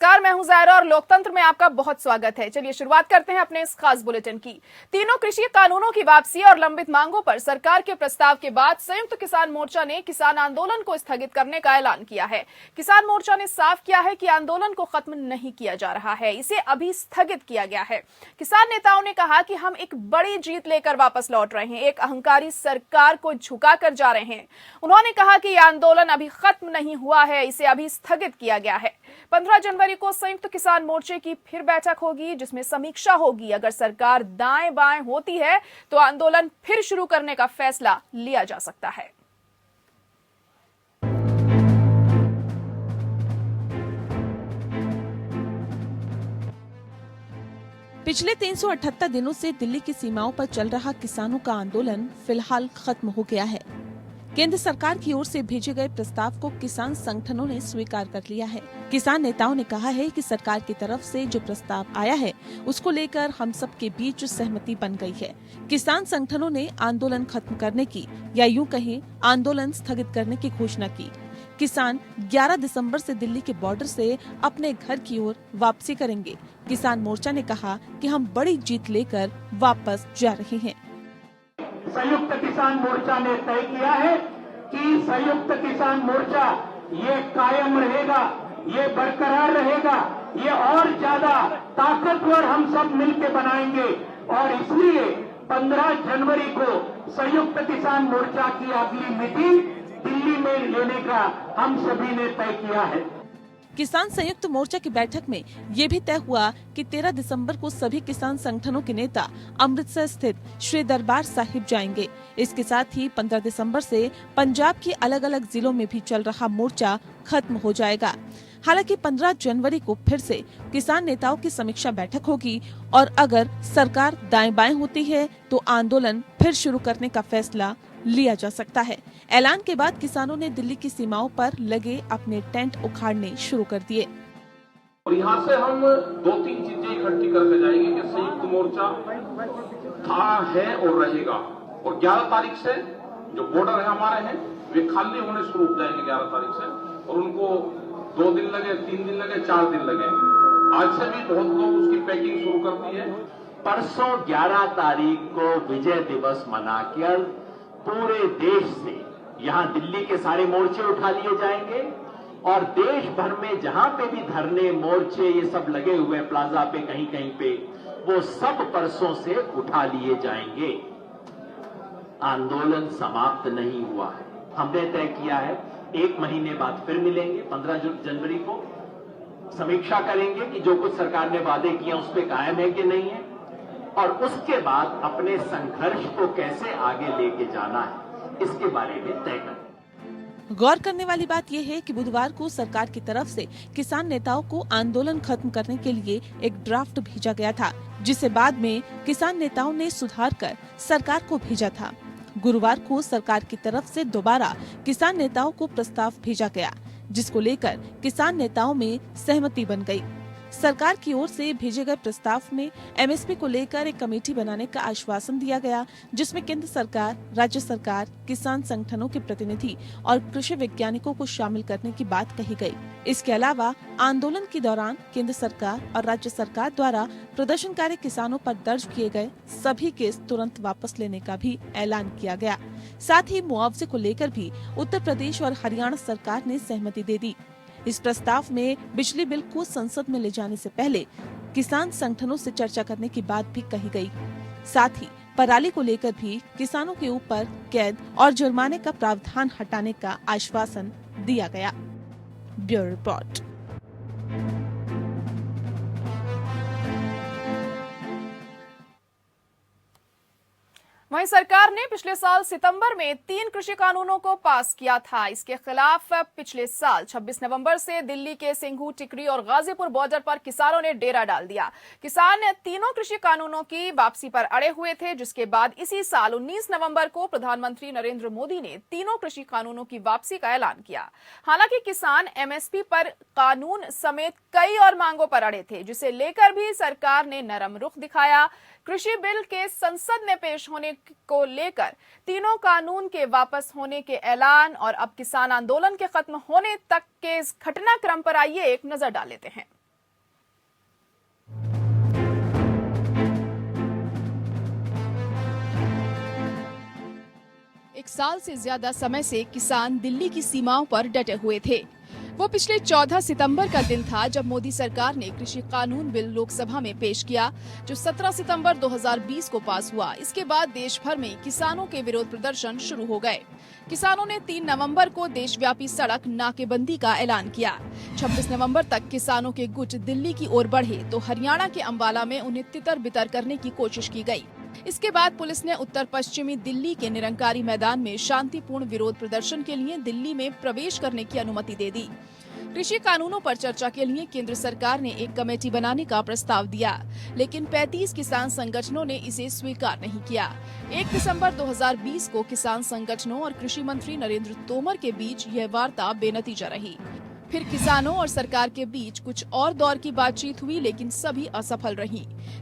नमस्कार, मैं हूं ज़ायरा और लोकतंत्र में आपका बहुत स्वागत है। चलिए शुरुआत करते हैं अपने इस खास बुलेटिन की। तीनों कृषि कानूनों की वापसी और लंबित मांगों पर सरकार के प्रस्ताव के बाद संयुक्त किसान मोर्चा ने किसान आंदोलन को स्थगित करने का ऐलान किया है। किसान मोर्चा ने साफ किया है कि आंदोलन को खत्म नहीं किया जा रहा है, इसे अभी स्थगित किया गया है। किसान नेताओं ने कहा कि हम एक बड़ी जीत लेकर वापस लौट रहे हैं, एक अहंकारी सरकार को झुका कर जा रहे हैं। उन्होंने कहा कि यह आंदोलन अभी खत्म नहीं हुआ है, इसे अभी स्थगित किया गया है। 15 जनवरी को संयुक्त किसान मोर्चे की फिर बैठक होगी, जिसमें समीक्षा होगी। अगर सरकार दाएं बाएं होती है तो आंदोलन फिर शुरू करने का फैसला लिया जा सकता है। पिछले 378 दिनों से दिल्ली की सीमाओं पर चल रहा किसानों का आंदोलन फिलहाल खत्म हो गया है। केंद्र सरकार की ओर से भेजे गए प्रस्ताव को किसान संगठनों ने स्वीकार कर लिया है। किसान नेताओं ने कहा है कि सरकार की तरफ से जो प्रस्ताव आया है उसको लेकर हम सब के बीच सहमति बन गई है। किसान संगठनों ने आंदोलन खत्म करने की या यूं कहें आंदोलन स्थगित करने की घोषणा की। किसान 11 दिसंबर से दिल्ली के बॉर्डर से अपने घर की ओर वापसी करेंगे। किसान मोर्चा ने कहा कि हम बड़ी जीत लेकर वापस जा रहे हैं। संयुक्त किसान मोर्चा ने तय किया है कि संयुक्त किसान मोर्चा ये कायम रहेगा, ये बरकरार रहेगा, ये और ज्यादा ताकतवर हम सब मिलकर बनाएंगे। और इसलिए 15 जनवरी को संयुक्त किसान मोर्चा की अगली मीटिंग दिल्ली में लेने का हम सभी ने तय किया है। किसान संयुक्त मोर्चा की बैठक में ये भी तय हुआ कि 13 दिसंबर को सभी किसान संगठनों के नेता अमृतसर स्थित श्री दरबार साहिब जाएंगे। इसके साथ ही 15 दिसंबर से पंजाब की अलग अलग जिलों में भी चल रहा मोर्चा खत्म हो जाएगा। हालांकि 15 जनवरी को फिर से किसान नेताओं की समीक्षा बैठक होगी और अगर सरकार दाएं बाएं होती है तो आंदोलन फिर शुरू करने का फैसला लिया जा सकता है। ऐलान के बाद किसानों ने दिल्ली की सीमाओं पर लगे अपने टेंट उखाड़ने शुरू कर दिए। और यहाँ से हम 2-3 चीजें इकट्ठी करके जाएंगे कि संयुक्त मोर्चा था, है और रहेगा। और 11 तारीख से जो बॉर्डर है हमारे हैं वे खाली होने शुरू हो जाएंगे 11 तारीख से। और उनको 2 दिन लगे, 3 दिन लगे, 4 दिन लगे। आज से भी बहुत लोग उसकी पैकिंग शुरू कर दी है। परसों 11 तारीख को विजय दिवस मनाकर पूरे देश से यहाँ दिल्ली के सारे मोर्चे उठा लिए जाएंगे और देश भर में जहां पे भी धरने मोर्चे ये सब लगे हुए हैं प्लाजा पे कहीं कहीं पे, वो सब परसों से उठा लिए जाएंगे। आंदोलन समाप्त नहीं हुआ है। हमने तय किया है 1 महीने बाद फिर मिलेंगे। 15 जनवरी को समीक्षा करेंगे कि जो कुछ सरकार ने वादे किए उस पर कायम है कि नहीं है, और उसके बाद अपने संघर्ष को कैसे आगे लेके जाना है इसके बारे में तय करें। गौर करने वाली बात यह है कि बुधवार को सरकार की तरफ से किसान नेताओं को आंदोलन खत्म करने के लिए एक ड्राफ्ट भेजा गया था, जिसे बाद में किसान नेताओं ने सुधार कर सरकार को भेजा था। गुरुवार को सरकार की तरफ से दोबारा किसान नेताओं को प्रस्ताव भेजा गया, जिसको लेकर किसान नेताओं में सहमति बन गई। सरकार की ओर से भेजे गए प्रस्ताव में एमएसपी को लेकर एक कमेटी बनाने का आश्वासन दिया गया, जिसमें केंद्र सरकार, राज्य सरकार, किसान संगठनों के प्रतिनिधि और कृषि वैज्ञानिकों को शामिल करने की बात कही गई। इसके अलावा आंदोलन के दौरान केंद्र सरकार और राज्य सरकार द्वारा प्रदर्शनकारी किसानों पर दर्ज किए गए सभी केस तुरंत वापस लेने का भी ऐलान किया गया। साथ ही मुआवजे को लेकर भी उत्तर प्रदेश और हरियाणा सरकार ने सहमति दे दी। इस प्रस्ताव में बिजली बिल को संसद में ले जाने से पहले किसान संगठनों से चर्चा करने की बात भी कही गई। साथ ही पराली को लेकर भी किसानों के ऊपर कैद और जुर्माने का प्रावधान हटाने का आश्वासन दिया गया। Bureau report. वहीं सरकार ने पिछले साल सितंबर में 3 कृषि कानूनों को पास किया था। इसके खिलाफ पिछले साल 26 नवंबर से दिल्ली के सिंघू, टिकरी और गाजीपुर बॉर्डर पर किसानों ने डेरा डाल दिया। किसान तीनों कृषि कानूनों की वापसी पर अड़े हुए थे, जिसके बाद इसी साल 19 नवंबर को प्रधानमंत्री नरेंद्र मोदी ने तीनों कृषि कानूनों की वापसी का ऐलान किया। हालांकि किसान एमएसपी पर कानून समेत कई और मांगों पर अड़े थे, जिसे लेकर भी सरकार ने नरम रुख दिखाया। कृषि बिल के संसद में पेश होने को लेकर तीनों कानून के वापस होने के ऐलान और अब किसान आंदोलन के खत्म होने तक के इस घटनाक्रम पर आइए एक नजर डाल लेते हैं। एक साल से ज्यादा समय से किसान दिल्ली की सीमाओं पर डटे हुए थे। वो पिछले 14 सितंबर का दिन था जब मोदी सरकार ने कृषि कानून बिल लोकसभा में पेश किया, जो 17 सितंबर 2020 को पास हुआ। इसके बाद देश भर में किसानों के विरोध प्रदर्शन शुरू हो गए। किसानों ने 3 नवंबर को देशव्यापी सड़क नाकेबंदी का ऐलान किया। 26 नवंबर तक किसानों के गुट दिल्ली की ओर बढ़े तो हरियाणा के अंबाला में उन्हें तितर बितर करने की कोशिश की गई। इसके बाद पुलिस ने उत्तर पश्चिमी दिल्ली के निरंकारी मैदान में शांतिपूर्ण विरोध प्रदर्शन के लिए दिल्ली में प्रवेश करने की अनुमति दे दी। कृषि कानूनों पर चर्चा के लिए केंद्र सरकार ने एक कमेटी बनाने का प्रस्ताव दिया, लेकिन 35 किसान संगठनों ने इसे स्वीकार नहीं किया। 1 दिसंबर 2020 को किसान संगठनों और कृषि मंत्री नरेंद्र तोमर के बीच यह वार्ता बेनतीजा रही। फिर किसानों और सरकार के बीच कुछ और दौर की बातचीत हुई, लेकिन सभी असफल रही।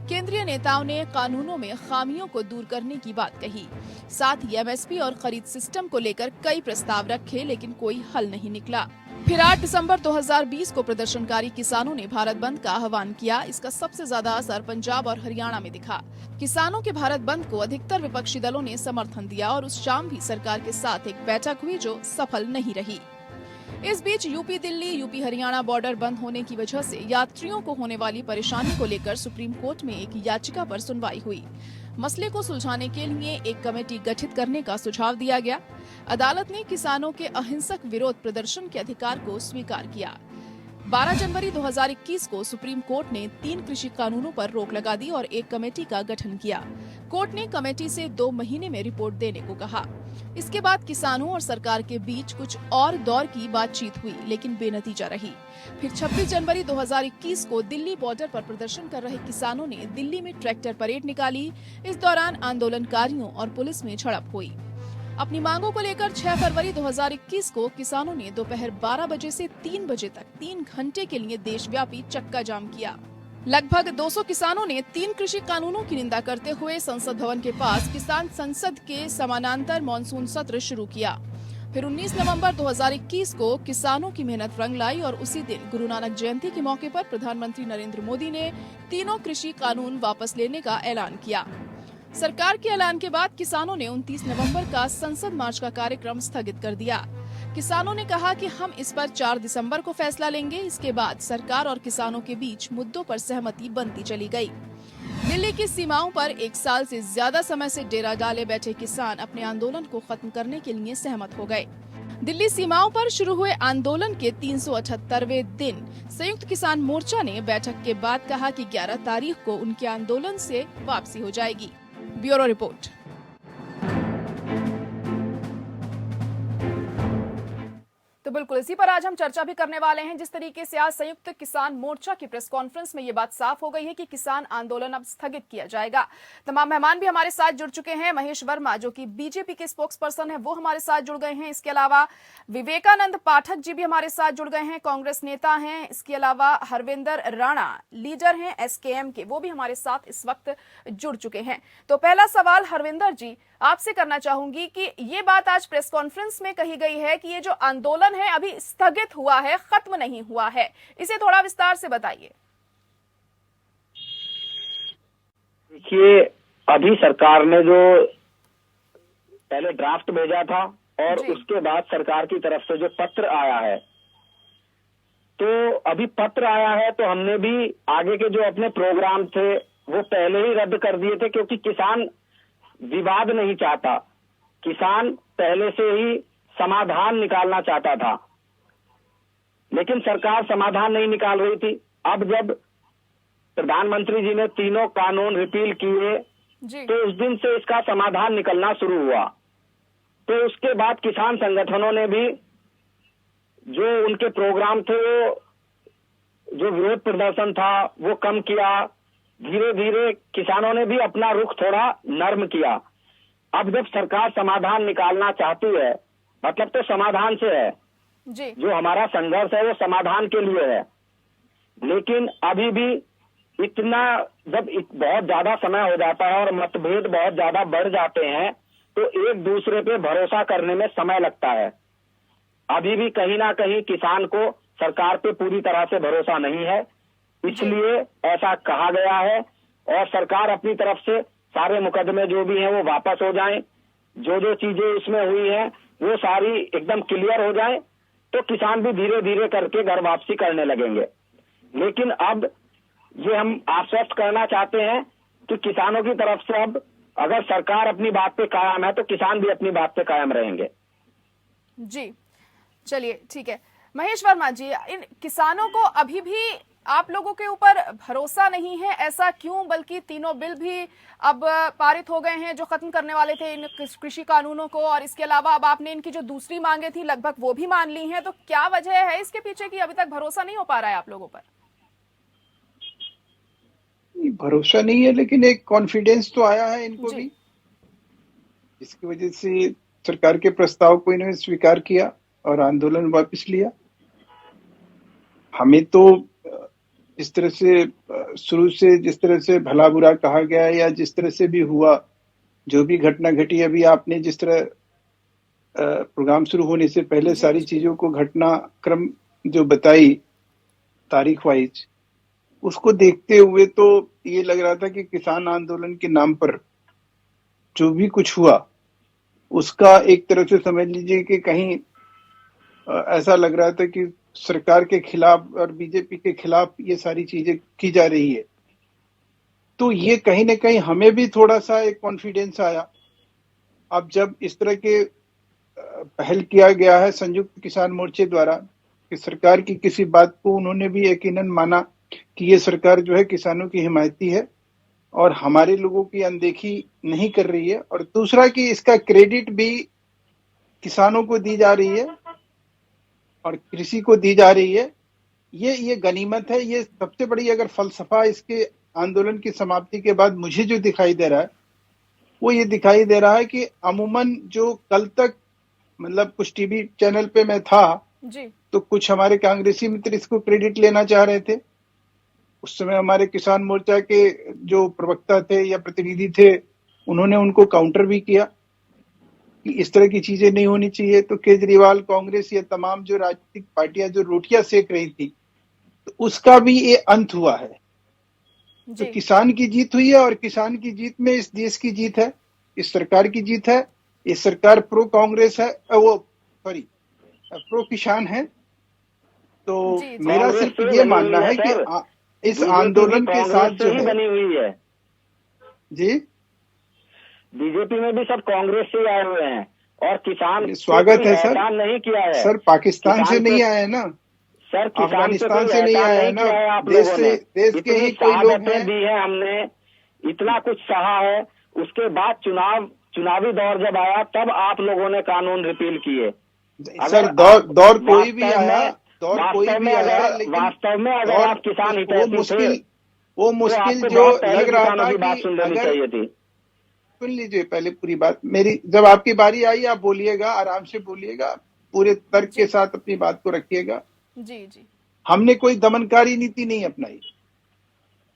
केंद्रीय नेताओं ने कानूनों में खामियों को दूर करने की बात कही। साथ ही एमएसपी और खरीद सिस्टम को लेकर कई प्रस्ताव रखे, लेकिन कोई हल नहीं निकला। फिर 8 दिसंबर 2020 को प्रदर्शनकारी किसानों ने भारत बंद का आह्वान किया। इसका सबसे ज्यादा असर पंजाब और हरियाणा में दिखा। किसानों के भारत बंद को अधिकतर विपक्षी दलों ने समर्थन दिया और उस शाम भी सरकार के साथ एक बैठक हुई जो सफल नहीं रही। इस बीच UP Delhi, UP Haryana border बंद होने की वजह से यात्रियों को होने वाली परेशानी को लेकर सुप्रीम कोर्ट में एक याचिका पर सुनवाई हुई। मसले को सुलझाने के लिए एक कमेटी गठित करने का सुझाव दिया गया। अदालत ने किसानों के अहिंसक विरोध प्रदर्शन के अधिकार को स्वीकार किया। 12 जनवरी 2021 को सुप्रीम कोर्ट ने 3 कृषि कानूनों पर रोक लगा दी और एक कमेटी का गठन किया। कोर्ट ने कमेटी से 2 महीने में रिपोर्ट देने को कहा। इसके बाद किसानों और सरकार के बीच कुछ और दौर की बातचीत हुई, लेकिन बेनतीजा रही। फिर 26 जनवरी 2021 को दिल्ली बॉर्डर पर प्रदर्शन कर रहे किसानों ने दिल्ली में ट्रैक्टर परेड निकाली। इस दौरान आंदोलनकारियों और पुलिस में झड़प हुई। अपनी मांगों को लेकर 6 फरवरी 2021 को किसानों ने दोपहर 12 बजे से 3 बजे तक 3 घंटे के लिए देशव्यापी चक्का जाम किया। लगभग 200 किसानों ने 3 कृषि कानूनों की निंदा करते हुए संसद भवन के पास किसान संसद के समानांतर मॉनसून सत्र शुरू किया। फिर 19 नवंबर 2021 को किसानों की मेहनत रंग लाई और उसी दिन गुरु नानक जयंती के मौके पर प्रधानमंत्री नरेंद्र मोदी ने तीनों कृषि कानून वापस लेने का ऐलान किया। सरकार के ऐलान के बाद किसानों ने 29 नवंबर का संसद मार्च का कार्यक्रम स्थगित कर दिया। किसानों ने कहा कि हम इस पर 4 दिसंबर को फैसला लेंगे। इसके बाद सरकार और किसानों के बीच मुद्दों पर सहमति बनती चली गई। दिल्ली की सीमाओं पर 1 साल से ज्यादा समय से डेरा डाले बैठे किसान अपने आंदोलन को खत्म करने के लिए सहमत हो गए। दिल्ली सीमाओं पर शुरू हुए आंदोलन के 378वें दिन संयुक्त किसान मोर्चा ने बैठक के बाद कहा कि 11 तारीख को उनके आंदोलन से वापसी हो जाएगी। Bureau report. तो बिल्कुल इसी पर आज हम चर्चा भी करने वाले हैं। जिस तरीके से आज संयुक्त किसान मोर्चा की प्रेस कॉन्फ्रेंस में ये बात साफ हो गई है कि किसान आंदोलन अब स्थगित किया जाएगा। तमाम मेहमान भी हमारे साथ जुड़ चुके हैं। महेश वर्मा जो कि बीजेपी के स्पोक्स पर्सन है वो हमारे साथ जुड़ गए हैं। इसके अलावा विवेकानंद पाठक जी भी हमारे साथ जुड़ गए हैं, कांग्रेस नेता हैं। इसके अलावा हरविंदर राणा लीडर हैं एसकेएम के, वो भी हमारे साथ इस वक्त जुड़ चुके हैं। तो पहला सवाल हरविंदर जी आपसे करना चाहूंगी कि ये बात आज प्रेस कॉन्फ्रेंस में कही गई है कि ये जो आंदोलन है अभी स्थगित हुआ है, खत्म नहीं हुआ है, इसे थोड़ा विस्तार से बताइए। देखिए, अभी सरकार ने जो पहले ड्राफ्ट भेजा था और उसके बाद सरकार की तरफ से जो पत्र आया है, तो अभी पत्र आया है तो हमने भी आगे के जो अपने प्रोग्राम थे वो पहले ही रद्द कर दिए थे, क्योंकि किसान विवाद नहीं चाहता। किसान पहले से ही समाधान निकालना चाहता था, लेकिन सरकार समाधान नहीं निकाल रही थी। अब जब प्रधानमंत्री जी ने तीनों कानून रिपील किए तो उस दिन से इसका समाधान निकलना शुरू हुआ। तो उसके बाद किसान संगठनों ने भी जो उनके प्रोग्राम थे, जो विरोध प्रदर्शन था वो कम किया। धीरे धीरे किसानों ने भी अपना रुख थोड़ा नर्म किया। अब जब सरकार समाधान निकालना चाहती है, मतलब तो समाधान से है जी। जो हमारा संघर्ष है वो समाधान के लिए है। लेकिन अभी भी इतना जब बहुत ज्यादा समय हो जाता है और मतभेद बहुत ज्यादा बढ़ जाते हैं तो एक दूसरे पे भरोसा करने में समय लगता है। अभी भी कहीं ना कहीं किसान को सरकार पे पूरी तरह से भरोसा नहीं है, इसलिए ऐसा कहा गया है। और सरकार अपनी तरफ से सारे मुकदमे जो भी हैं वो वापस हो जाएं, जो जो चीजें इसमें हुई हैं वो सारी एकदम क्लियर हो जाए तो किसान भी धीरे धीरे करके घर वापसी करने लगेंगे। लेकिन अब ये हम आश्वस्त करना चाहते हैं कि किसानों की तरफ से अब अगर सरकार अपनी बात पे कायम है तो किसान भी अपनी बात पे कायम रहेंगे। जी, चलिए ठीक है। महेश वर्मा जी, इन किसानों को अभी भी आप लोगों के ऊपर भरोसा नहीं है, ऐसा क्यों? बल्कि तीनों बिल भी अब पारित हो गए हैं जो खत्म करने वाले थे इन कृषि कानूनों को, और इसके अलावा अब आपने इनकी जो दूसरी मांगे थी लगभग वो भी मान ली हैं। तो क्या वजह है इसके पीछे कि अभी तक भरोसा नहीं हो पा रहा है आप लोगों पर? भरोसा नहीं है, लेकिन एक कॉन्फिडेंस तो आया है इनको भी, इसकी वजह से सरकार के प्रस्ताव को इन्होंने स्वीकार किया और आंदोलन वापस लिया। हमें तो जिस तरह से शुरू से जिस तरह से भला बुरा कहा गया या जिस तरह से भी हुआ, जो भी घटना घटी, अभी आपने जिस तरह प्रोग्राम शुरू होने से पहले सारी चीजों को घटना क्रम जो बताई तारीख वाइज, उसको देखते हुए तो ये लग रहा था कि किसान आंदोलन के नाम पर जो भी कुछ हुआ उसका एक तरह से समझ लीजिए कि कहीं ऐसा लग रहा था कि सरकार के खिलाफ और बीजेपी के खिलाफ ये सारी चीजें की जा रही है। तो ये कहीं ना कहीं हमें भी थोड़ा सा एक कॉन्फिडेंस आया। अब जब इस तरह के पहल किया गया है संयुक्त किसान मोर्चे द्वारा कि सरकार की किसी बात को उन्होंने भी यकीनन माना कि ये सरकार जो है किसानों की हिमायती है और हमारे लोगों की अनदेखी नहीं कर रही है, और दूसरा कि इसका क्रेडिट भी किसानों को दी जा रही है और कृषि को दी जा रही है। ये गनीमत है। ये सबसे बड़ी अगर फलसफा इसके आंदोलन की समाप्ति के बाद मुझे जो दिखाई दे रहा है वो ये दिखाई दे रहा है कि अमूमन जो कल तक मतलब कुछ टीवी चैनल पे मैं था जी, तो कुछ हमारे कांग्रेसी मित्र इसको क्रेडिट लेना चाह रहे थे। उस समय हमारे किसान मोर्चा के जो प्रवक्ता थे या प्रतिनिधि थे उन्होंने उनको काउंटर भी किया कि इस तरह की चीजें नहीं होनी चाहिए। तो केजरीवाल, कांग्रेस, या तमाम जो राजनीतिक पार्टियां जो रोटियां सेक रही थी, तो उसका भी ये अंत हुआ है। तो किसान की जीत हुई है और किसान की जीत में इस देश की जीत है, इस सरकार की जीत है। ये सरकार प्रो कांग्रेस है, प्रो किसान है। तो मेरा सिर्फ ये मानना है कि इस आंदोलन के साथ जो है बनी हुई है जी, बीजेपी में भी सब कांग्रेस से आए हुए हैं और किसान स्वागत है सर। नहीं किया है सर पाकिस्तान से नहीं आए ना सर, अफगानिस्तान से नहीं आया है ना, देश के ही कोई लोग हैं। दी है हमने, इतना कुछ सहा है, उसके बाद चुनावी दौर जब आया तब आप लोगों ने कानून रिपील किए। सर दौर कोई भी आया, दौर कोई भी आया, लेकिन वास्तव में अगर आप किसान वो मुश्किल जो लग रहा था कि अगर सुन लीजिए पहले पूरी बात मेरी, जब आपकी बारी आई आप बोलिएगा, आराम से बोलिएगा, पूरे तर्क के साथ अपनी बात को रखिएगा। जी जी, हमने कोई दमनकारी नीति नहीं अपनाई,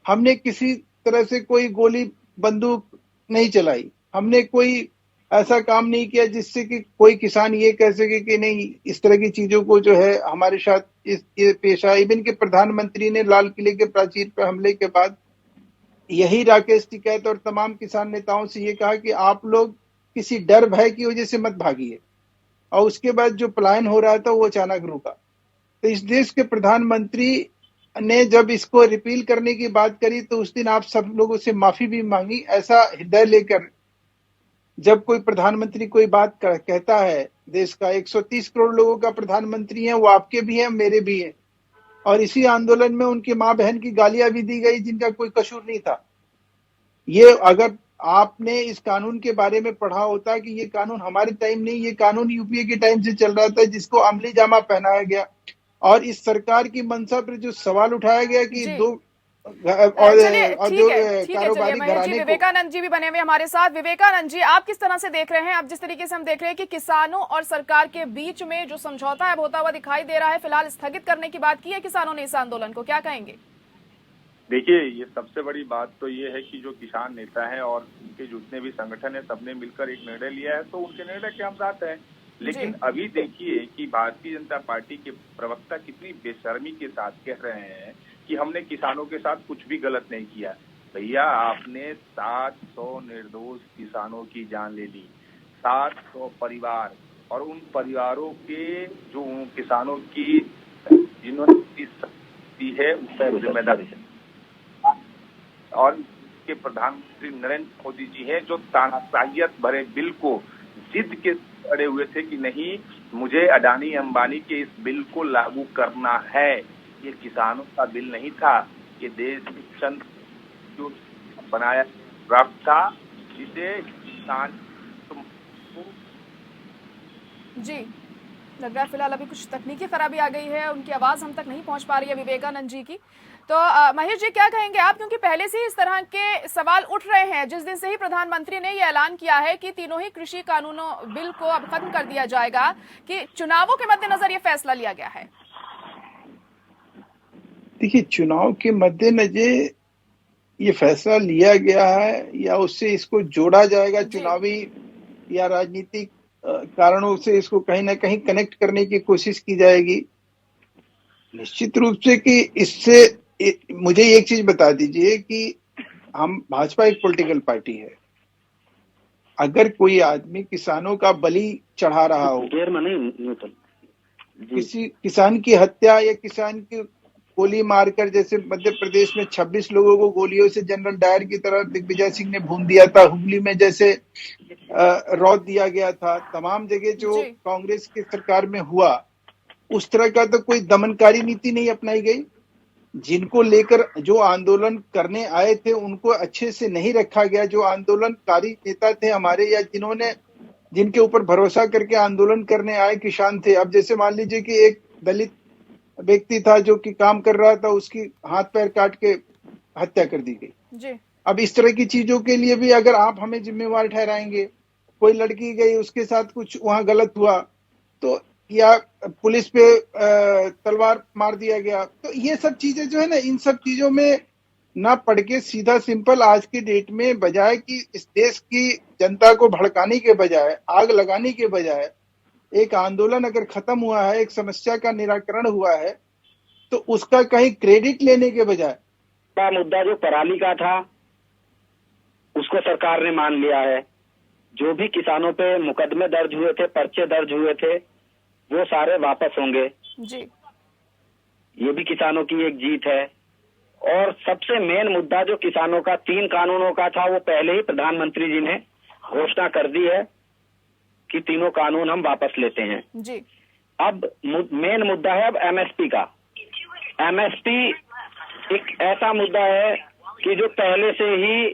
हमने किसी तरह से कोई गोली बंदूक नहीं चलाई, हमने कोई ऐसा काम नहीं किया जिससे कि कोई किसान ये कह सके कि नहीं इस तरह की चीजों को जो है हमारे साथ ये पेश आया। इवन के प्रधानमंत्री ने लाल किले के प्राचीर पर हमले के बाद यही राकेश टिकैत और तमाम किसान नेताओं से ये कहा कि आप लोग किसी डर भय की वजह से मत भागिए, और उसके बाद जो पलायन हो रहा था वो अचानक रुका। तो इस देश के प्रधानमंत्री ने जब इसको रिपील करने की बात करी तो उस दिन आप सब लोगों से माफी भी मांगी। ऐसा हृदय लेकर जब कोई प्रधानमंत्री कोई बात कहता है, देश का 130 करोड़ लोगों का प्रधानमंत्री है, वो आपके भी हैं मेरे भी हैं, और इसी आंदोलन में उनकी माँ बहन की गालियां भी दी गई जिनका कोई कसूर नहीं था। ये अगर आपने इस कानून के बारे में पढ़ा होता कि ये कानून हमारे टाइम नहीं, ये कानून यूपीए के टाइम से चल रहा था, जिसको अमली जामा पहनाया गया और इस सरकार की मंशा पर जो सवाल उठाया गया कि दो कारोबारी घराने। विवेकानंद जी भी बने हुए हमारे साथ। विवेकानंद जी, आप किस तरह से देख रहे हैं? अब जिस तरीके से हम देख रहे हैं कि किसानों और सरकार के बीच में जो समझौता है होता हुआ दिखाई दे रहा है, फिलहाल स्थगित करने की बात की है किसानों ने इस आंदोलन को, क्या कहेंगे? देखिए, ये सबसे बड़ी बात तो ये है कि जो किसान नेता हैं और उनके जितने भी संगठन है सबने मिलकर एक निर्णय लिया है, तो उनके निर्णय के हम साथ हैं। लेकिन अभी देखिए कि भारतीय जनता पार्टी के प्रवक्ता कितनी बेशर्मी के साथ कह रहे हैं कि हमने किसानों के साथ कुछ भी गलत नहीं किया। भैया, आपने 700 निर्दोष किसानों की जान ले ली, 700 परिवार और उन परिवारों के जो किसानों की जिन्होंने दी है उसकी जिम्मेदारी और के प्रधानमंत्री नरेंद्र मोदी जी हैं जो तानाशाहियत भरे बिल को जिद के अड़े हुए थे कि नहीं, मुझे अडानी अंबानी के इस बिल को लागू करना है। ये किसानों का बिल नहीं था, ये देश चंद जो बनाया ड्राफ्ट था जिसे किसान जी लग रहा है फिलहाल अभी कुछ तकनीकी खराबी आ गई है, उनकी आवाज हम तक नहीं पहुंच पा रही है विवेकानंद जी की। तो महेश जी क्या कहेंगे आप, क्योंकि पहले से ही इस तरह के सवाल उठ रहे हैं जिस दिन से ही प्रधानमंत्री ने ये ऐलान किया है कि तीनों ही कृषि कानूनों बिल को अब खत्म कर दिया जाएगा, कि चुनावों के मद्देनजर ये फैसला लिया गया है। देखिए, चुनाव के मद्देनजर ये फैसला लिया गया है या उससे इसको जोड़ा जाएगा, चुनावी या राजनीतिक कारणों से इसको कहीं ना कहीं कनेक्ट करने की कोशिश की जाएगी। निश्चित रूप से कि इससे मुझे एक चीज बता दीजिए कि हम भाजपा एक पॉलिटिकल पार्टी है। अगर कोई आदमी किसानों का बलि चढ़ा रहा हो, किसी किसान की हत्या या किसान की गोली मारकर, जैसे मध्य प्रदेश में 26 लोगों को गोलियों से जनरल डायर की तरह दिग्विजय सिंह ने भून दिया था, हुगली में जैसे रौद दिया गया था, तमाम जगह जो कांग्रेस की सरकार में हुआ, उस तरह का तो कोई दमनकारी नीति नहीं अपनाई गई। जिनको लेकर जो आंदोलन करने आए थे उनको अच्छे से नहीं रखा गया। जो आंदोलनकारी नेता थे हमारे या जिनके ऊपर भरोसा करके आंदोलन करने आए किसान थे। अब जैसे मान लीजिए कि एक दलित व्यक्ति था जो कि काम कर रहा था, उसकी हाथ पैर काट के हत्या कर दी गई। अब इस तरह की चीजों के लिए भी अगर आप हमें जिम्मेवार ठहराएंगे, कोई लड़की गई उसके साथ कुछ वहां गलत हुआ तो, या पुलिस पे तलवार मार दिया गया, तो ये सब चीजें जो है ना, इन सब चीजों में ना पढ़ के सीधा सिंपल आज की डेट में बजाय कि इस देश की जनता को भड़काने के बजाय, आग लगाने के बजाय, एक आंदोलन अगर खत्म हुआ है, एक समस्या का निराकरण हुआ है, तो उसका कहीं क्रेडिट लेने के बजाय मुद्दा जो पराली का था उसको सरकार ने मान लिया है। जो भी किसानों पे मुकदमे दर्ज हुए थे, पर्चे दर्ज हुए थे, वो सारे वापस होंगे जी। ये भी किसानों की एक जीत है। और सबसे मेन मुद्दा जो किसानों का 3 कानूनों का था, वो पहले ही प्रधानमंत्री जी ने घोषणा कर दी है कि तीनों कानून हम वापस लेते हैं जी। अब मेन मुद्दा है अब एमएसपी का। एमएसपी एक ऐसा मुद्दा है कि जो पहले से ही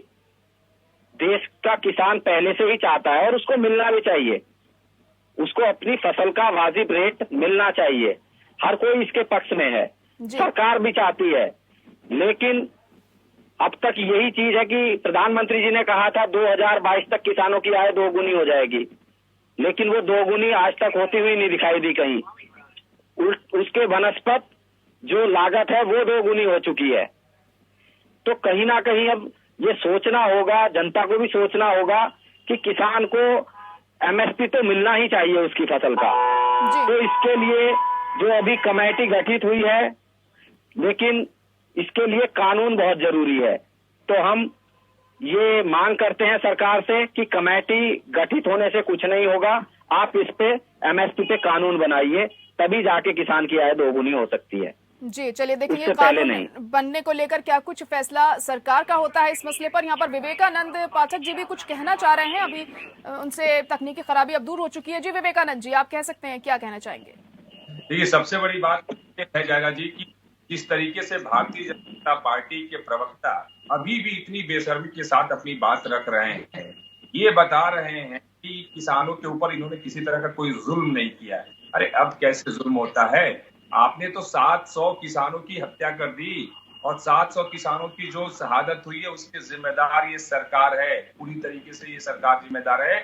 देश का किसान पहले से ही चाहता है और उसको मिलना भी चाहिए। उसको अपनी फसल का वाजिब रेट मिलना चाहिए। हर कोई इसके पक्ष में है, सरकार भी चाहती है। लेकिन अब तक यही चीज है कि प्रधानमंत्री जी ने कहा था 2022 तक किसानों की आय 2 गुनी हो जाएगी, लेकिन वो 2 गुनी आज तक होती हुई नहीं दिखाई दी कहीं। उसके बनस्पत जो लागत है वो 2 गुनी हो चुकी है। तो कहीं ना कहीं अब ये सोचना होगा, जनता को भी सोचना होगा कि किसान को एमएसपी तो मिलना ही चाहिए उसकी फसल का। तो इसके लिए जो अभी कमेटी गठित हुई है, लेकिन इसके लिए कानून बहुत जरूरी है। तो हम ये मांग करते हैं सरकार से कि कमेटी गठित होने से कुछ नहीं होगा, आप इस पे एमएसपी पे कानून बनाइए, तभी जाके किसान की आय 2 गुनी हो सकती है जी। चलिए देखिए, कानून बनने को लेकर क्या कुछ फैसला सरकार का होता है इस मसले पर। यहाँ पर विवेकानंद पाठक जी भी कुछ कहना चाह रहे हैं, अभी उनसे तकनीकी खराबी अब दूर हो चुकी है। जी विवेकानंद जी, आप कह सकते हैं, क्या कहना चाहेंगे? देखिए, सबसे बड़ी बात रह जाएगा जी कि जिस तरीके से भारतीय जनता पार्टी के प्रवक्ता अभी भी इतनी बेशर्मी के साथ अपनी बात रख रहे हैं, ये बता रहे हैं कि किसानों के ऊपर इन्होंने किसी तरह का कोई जुल्म नहीं किया है। अरे अब कैसे जुल्म होता है? आपने तो 700 किसानों की हत्या कर दी और 700 किसानों की जो शहादत हुई है उसके जिम्मेदार ये सरकार है। पूरी तरीके से ये सरकार जिम्मेदार है।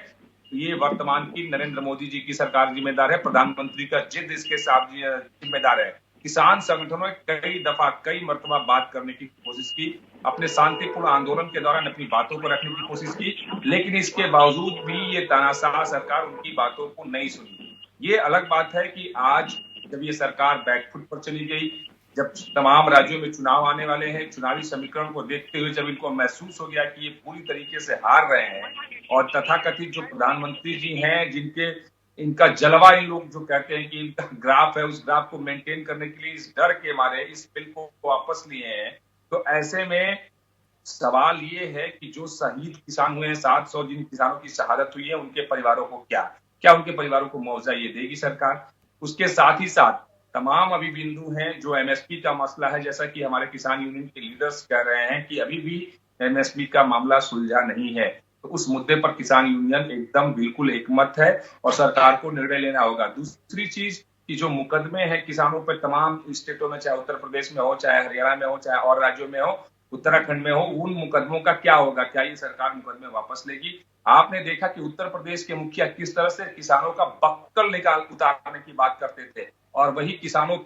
ये वर्तमान की नरेंद्र मोदी जी की सरकार जिम्मेदार है। प्रधानमंत्री का जिद इसके साथ जिम्मेदार है। किसान संगठनों ने कई दफा कई मरतबा बात करने की कोशिश की, अपने शांतिपूर्ण आंदोलन के दौरान अपनी बातों को रखने की कोशिश की, लेकिन इसके बावजूद भी ये तानाशाह सरकार उनकी बातों को नहीं सुनी। ये अलग बात है कि आज जब ये सरकार बैकफुट पर चली गई, जब तमाम राज्यों में चुनाव आने वाले हैं, चुनावी समीकरण को देखते हुए जब इनको महसूस हो गया कि ये पूरी तरीके से हार रहे हैं, और तथाकथित जो प्रधानमंत्री जी हैं, जिनके इनका जलवा, इन लोग जो कहते हैं कि इनका ग्राफ है, उस ग्राफ को मेंटेन करने के लिए इस डर के मारे इस बिल को वापस लिए हैं। तो ऐसे में सवाल ये है कि जो शहीद किसान हुए हैं, 700 जिन किसानों की शहादत हुई है, उनके परिवारों को क्या उनके परिवारों को मुआवजा ये देगी सरकार? उसके साथ ही साथ तमाम अभी बिंदु हैं जो एमएसपी का मसला है, जैसा कि हमारे किसान यूनियन के लीडर्स कह रहे हैं कि अभी भी एमएसपी का मामला सुलझा नहीं है। तो उस मुद्दे पर किसान यूनियन एकदम बिल्कुल एकमत है और सरकार को निर्णय लेना होगा। दूसरी चीज कि जो मुकदमे हैं किसानों पर तमाम स्टेटों में, चाहे उत्तर प्रदेश में हो, चाहे हरियाणा में हो, चाहे और राज्यों में हो, उत्तराखंड में हो, उन मुकदमों का क्या होगा? क्या ये सरकार मुकदमे वापस लेगी? आपने देखा कि उत्तर प्रदेश के मुखिया किस तरह से किसानों का बक्कल उतारने की बात करते थे और वही किसानों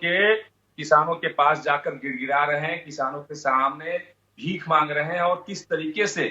के पास जाकर गिड़गिड़ा रहे हैं, किसानों के सामने भीख मांग रहे हैं और किस तरीके से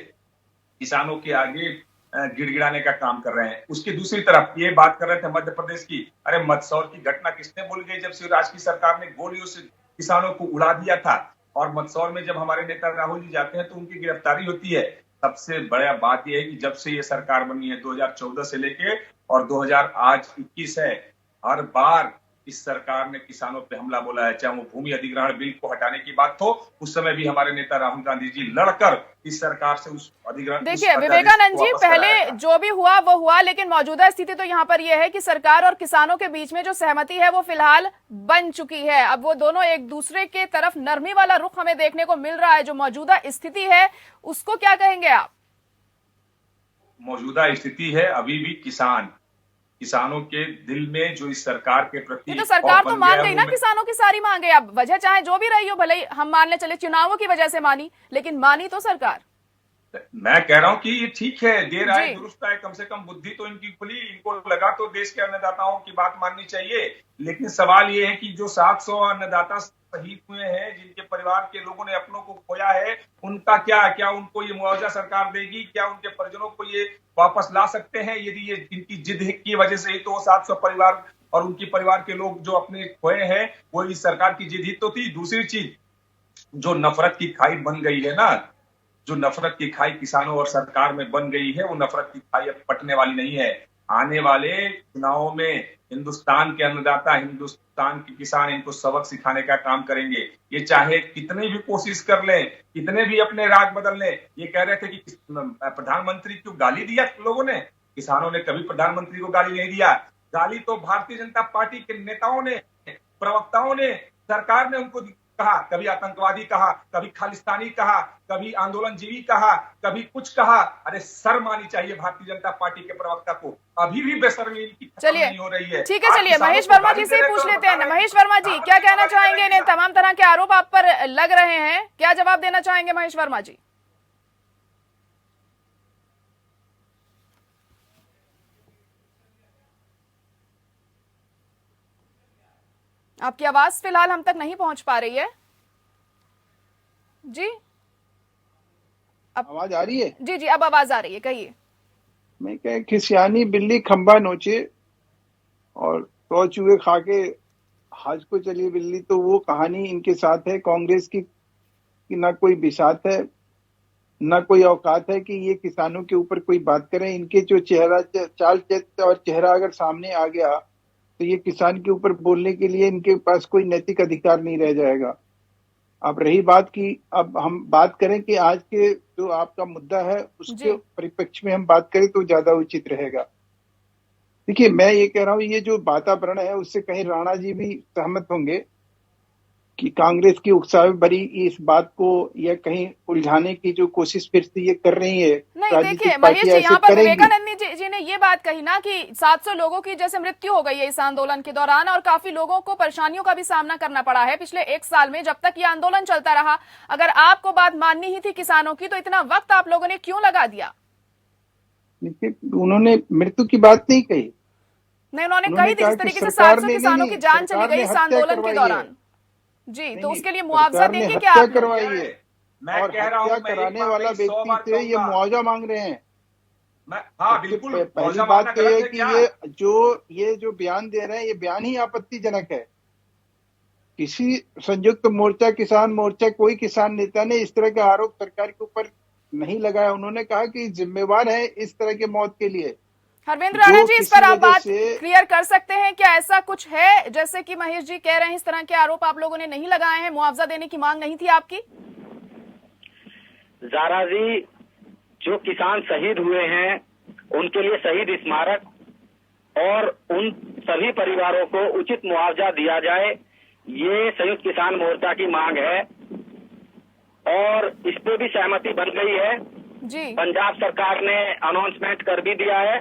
किसानों के आगे गिड़गिड़ाने का काम कर रहे हैं। उसकी दूसरी तरफ ये बात कर रहे थे मध्य प्रदेश की, अरे मंदसौर की घटना किसने भूल गई जब शिवराज की सरकार ने गोलियों से किसानों को उड़ा दिया था। और मंदसौर में जब हमारे नेता राहुल जी जाते हैं तो उनकी गिरफ्तारी होती है। सबसे बड़ा बात यह है कि जब से ये सरकार बनी है 2014 से लेके और 2021 है, हर बार इस सरकार ने किसानों पे हमला बोला है। चाहे वो भूमि अधिग्रहण बिल को हटाने की बात हो, उस समय भी हमारे नेता राहुल गांधी जी लड़कर इस सरकार से उस अधिग्रहण। देखिए विवेकानंद जी, पहले जो भी हुआ वो हुआ, लेकिन मौजूदा स्थिति तो यहाँ पर यह है कि सरकार और किसानों के बीच में जो सहमति है वो फिलहाल बन चुकी है। अब वो दोनों एक दूसरे के तरफ नरमी वाला रुख हमें देखने को मिल रहा है। जो मौजूदा स्थिति है उसको क्या कहेंगे आप? मौजूदा स्थिति है अभी भी किसानों के दिल में जो इस सरकार के प्रति, तो सरकार तो मान गई ना किसानों की सारी मांगे। अब वजह चाहे जो भी रही हो, भले ही हम मानने चले चुनावों की वजह से मानी, लेकिन मानी तो सरकार। मैं कह रहा हूं कि ये ठीक है, देर आए दुरुस्त आए, कम से कम बुद्धि तो इनकी खुली। इनको लगा तो देश के अन्नदाताओं की बात माननी चाहिए। लेकिन सवाल ये है कि जो 700 अन्नदाता शहीद हुए हैं, जिनके परिवार के लोगों ने अपनों को खोया है, उनका क्या उनको ये मुआवजा सरकार देगी? क्या उनके परिजनों को ये वापस ला सकते हैं? यदि ये इनकी जिद की वजह से ही तो 700 परिवार और उनकी परिवार के लोग जो अपने खोए हैं, वो इस सरकार की जिद ही तो थी। दूसरी चीज, जो नफरत की खाई बन गई है ना, जो नफरत की खाई किसानों और सरकार में बन गई है, वो नफरत की खाई अब पटने वाली नहीं है। आने वाले चुनावों में हिंदुस्तान के अन्नदाता, हिंदुस्तान के किसान इनको सबक सिखाने का काम करेंगे। ये चाहे कितनी भी कोशिश कर लें, कितने भी अपने राग बदल लें। ये कह रहे थे कि प्रधानमंत्री को गाली दिया लोगों ने, किसानों ने कभी प्रधानमंत्री को गाली नहीं दिया। गाली तो भारतीय जनता पार्टी के नेताओं ने, प्रवक्ताओं ने, सरकार ने उनको कहा। कभी आतंकवादी कहा, कभी खालिस्तानी कहा, कभी आंदोलनजीवी कहा, कभी कुछ कहा। अरे शर्म आनी चाहिए भारतीय जनता पार्टी के प्रवक्ता को। अभी भी बेशर्मी की नहीं हो रही है। ठीक है, चलिए महेश वर्मा जी से पूछ लेते हैं। महेश वर्मा जी, क्या कहना चाहेंगे? इन्हें तमाम तरह के आरोप आप पर लग रहे हैं, क्या जवाब देना चाहेंगे महेश वर्मा जी? आपकी आवाज फिलहाल हम तक नहीं पहुंच पा रही है जी। आवाज आ रही है? जी, अब आवाज आ रही है, कहिए। मैं कह, खिसियानी बिल्ली खंबा नोचे और तो चूहे खा के हज को चली बिल्ली, तो वो कहानी इनके साथ है। कांग्रेस की ना कोई बिसात है, ना कोई औकात है कि ये किसानों के ऊपर कोई बात करें। इनके जो चाल और चेहरा अगर सामने आ गया तो ये किसान के ऊपर बोलने के लिए इनके पास कोई नैतिक अधिकार नहीं रह जाएगा। अब रही बात की, अब हम बात करें कि आज के जो आपका मुद्दा है उसके परिप्रेक्ष्य में हम बात करें तो ज्यादा उचित रहेगा। देखिए, मैं ये कह रहा हूँ, ये जो वातावरण है उससे कहीं राणा जी भी सहमत होंगे कि कांग्रेस की उकसावे भरी इस बात को या कहीं उलझाने की जो कोशिश फिर से ये कर रही है। नहीं, देखिए महेश जी, यहाँ पर विवेकानंद जी ने ये बात कही ना कि 700 लोगों की जैसे मृत्यु हो गई है इस आंदोलन के दौरान और काफी लोगों को परेशानियों का भी सामना करना पड़ा है पिछले 1 साल में, जब तक ये आंदोलन चलता रहा। अगर आपको बात माननी ही थी किसानों की, तो इतना वक्त आप लोगों ने क्यों लगा दिया? उन्होंने मृत्यु की बात नहीं कही। नहीं, उन्होंने कही थी जिस तरीके से 700 किसानों की जान चली गई इस आंदोलन के दौरान जी, तो उसके लिए मुआवजा देंगे क्या आप? करवाई है। मैं कह रहा हूं, कराने वाला व्यक्ति से ये मुआवजा मांग रहे हैं। हाँ बिल्कुल, पहली बात तो ये कि ये जो बयान दे रहे हैं, ये बयान ही आपत्तिजनक है। किसी संयुक्त मोर्चा, किसान मोर्चा, कोई किसान नेता ने इस तरह का आरोप सरकार के ऊपर नहीं लगाया। उन्होंने कहा कि जिम्मेवार है इस तरह के मौत के लिए। हरविंद्र राणा जी, इस किसी पर आप वजह बात से क्लियर कर सकते हैं? क्या ऐसा कुछ है जैसे कि महेश जी कह रहे हैं, इस तरह के आरोप आप लोगों ने नहीं लगाए हैं, मुआवजा देने की मांग नहीं थी आपकी? जारा जी, जो किसान शहीद हुए हैं उनके लिए शहीद स्मारक और उन सभी परिवारों को उचित मुआवजा दिया जाए, ये संयुक्त किसान मोर्चा की मांग है और इस पे भी सहमति बन गई है जी। पंजाब सरकार ने अनाउंसमेंट कर भी दिया है,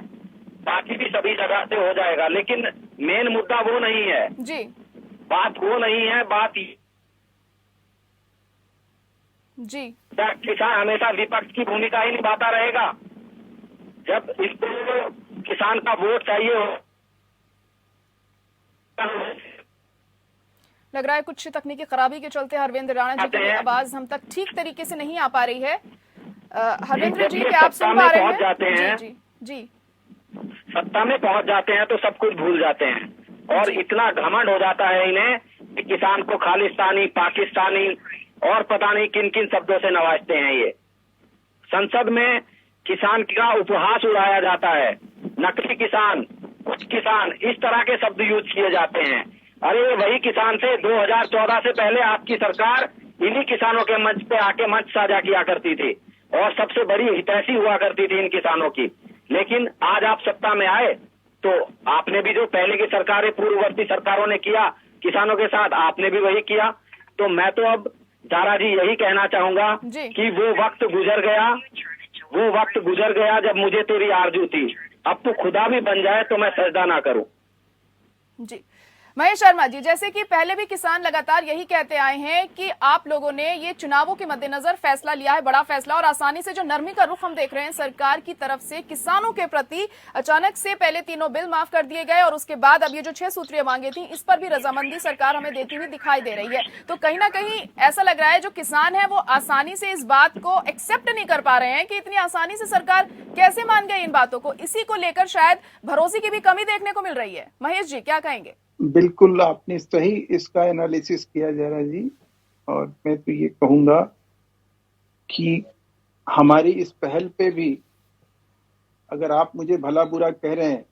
बाकी भी सभी जगह से हो जाएगा। लेकिन मेन मुद्दा वो नहीं है जी बात वो नहीं है, बात जी किसान हमेशा विपक्ष की भूमिका ही निभाता रहेगा। जब इसको किसान का वोट चाहिए हो, लग रहा है कुछ तकनीकी खराबी के चलते हरविंद्र राणा जी की आवाज हम तक ठीक तरीके से नहीं आ पा रही है। हरविंद्र जी, क्या आप सुन पा रहे हैं? जाते हैं जी जी सत्ता में पहुंच जाते हैं तो सब कुछ भूल जाते हैं और इतना घमंड हो जाता है इन्हें कि किसान को खालिस्तानी, पाकिस्तानी और पता नहीं किन किन शब्दों से नवाजते हैं। ये संसद में किसान का उपहास उड़ाया जाता है, नकली किसान, कुछ किसान, इस तरह के शब्द यूज किए जाते हैं। अरे वही किसान थे 2014 से पहले आपकी सरकार इन्हीं किसानों के मंच पे आके मंच साझा किया करती थी और सबसे बड़ी हितैषी हुआ करती थी इन किसानों की। लेकिन आज आप सत्ता में आए तो आपने भी जो पहले की सरकारें, पूर्ववर्ती सरकारों ने किया किसानों के साथ, आपने भी वही किया। तो मैं तो अब जारा जी यही कहना चाहूंगा कि वो वक्त गुजर गया जब मुझे तेरी आरजू थी। अब तो खुदा भी बन जाए तो मैं सजदा ना करूं। जी महेश शर्मा जी, जैसे कि पहले भी किसान लगातार यही कहते आए हैं कि आप लोगों ने ये चुनावों के मद्देनजर फैसला लिया है, बड़ा फैसला, और आसानी से जो नरमी का रुख हम देख रहे हैं सरकार की तरफ से किसानों के प्रति, अचानक से पहले तीनों बिल माफ कर दिए गए और उसके बाद अब ये जो 6 सूत्रीय मांगे थी इस पर भी रजामंदी सरकार हमें देती हुई दिखाई दे रही है। तो कहीं ना कहीं ऐसा लग रहा है जो किसान है वो आसानी से इस बात को एक्सेप्ट नहीं कर पा रहे हैं कि इतनी आसानी से सरकार कैसे मान गई इन बातों को। इसी को लेकर शायद भरोसे की भी कमी देखने को मिल रही है। महेश जी, क्या कहेंगे? बिल्कुल आपने सही इसका एनालिसिस किया जा रहा जी, और मैं तो ये कहूंगा कि हमारी इस पहल पे भी अगर आप मुझे भला बुरा कह रहे हैं,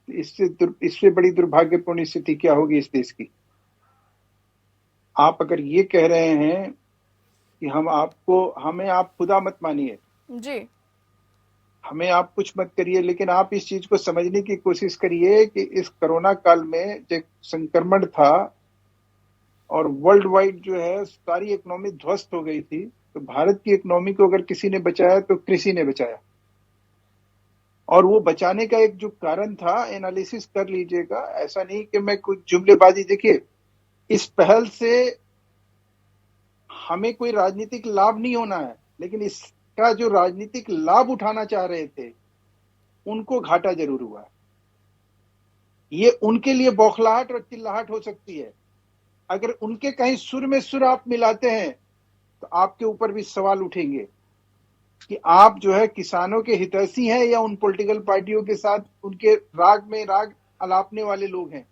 इससे बड़ी दुर्भाग्यपूर्ण स्थिति क्या होगी इस देश की। आप अगर ये कह रहे हैं कि हमें आप खुदा मत मानिए जी, हमें आप कुछ मत करिए, लेकिन आप इस चीज को समझने की कोशिश करिए कि इस कोरोना काल में जो संक्रमण था और वर्ल्ड वाइड जो है सारी इकोनॉमी ध्वस्त हो गई थी, तो भारत की इकोनॉमी को अगर किसी ने बचाया तो कृषि ने बचाया। और वो बचाने का एक जो कारण था, एनालिसिस कर लीजिएगा, ऐसा नहीं कि मैं कुछ जुमलेबाजी। देखिए, इस पहल से हमें कोई राजनीतिक लाभ नहीं होना है, लेकिन इसका जो राजनीतिक लाभ उठाना चाह रहे थे उनको घाटा जरूर हुआ है। ये उनके लिए बौखलाहट और चिल्लाहट हो सकती है। अगर उनके कहीं सुर में सुर आप मिलाते हैं तो आपके ऊपर भी सवाल उठेंगे कि आप जो है किसानों के हितैषी हैं या उन पॉलिटिकल पार्टियों के साथ उनके राग में राग अलापने वाले लोग हैं।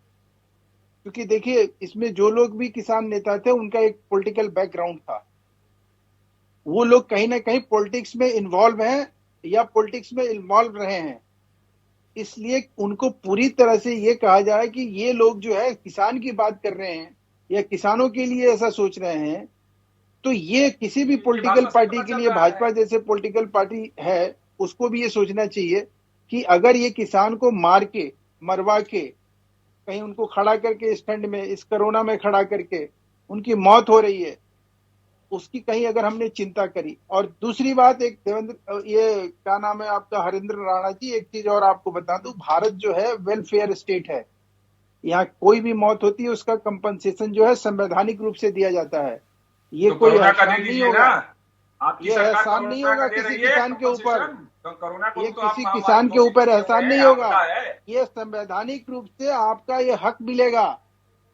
क्योंकि देखिए, इसमें जो लोग भी किसान नेता थे उनका एक पॉलिटिकल बैकग्राउंड था। वो लोग कहीं ना कहीं पॉलिटिक्स में इन्वॉल्व हैं या पॉलिटिक्स में इन्वॉल्व रहे हैं, इसलिए उनको पूरी तरह से ये कहा जाए कि ये लोग जो है किसान की बात कर रहे हैं या किसानों के लिए ऐसा सोच रहे हैं, तो ये किसी भी पॉलिटिकल पार्टी के लिए, भाजपा जैसे पॉलिटिकल पार्टी है, उसको भी ये सोचना चाहिए कि अगर ये किसान को मार के, मरवा के, कहीं उनको खड़ा करके स्टैंड में, इस कोरोना में खड़ा करके उनकी मौत हो रही है, उसकी कहीं अगर हमने चिंता करी। और दूसरी बात, एक देवेंद्र, ये क्या नाम है आपका, हरिंद्र राणा जी, एक चीज और आपको बता दूं, भारत जो है वेलफेयर स्टेट है। यहाँ कोई भी मौत होती है उसका कंपनसेशन जो है संवैधानिक रूप से दिया जाता है। ये तो कोई एहसान नहीं होगा, आपकी ये सरकार एहसान नहीं होगा किसी किसान के ऊपर, ये तो किसी किसान के ऊपर एहसान नहीं होगा, ये संवैधानिक रूप से आपका ये हक मिलेगा।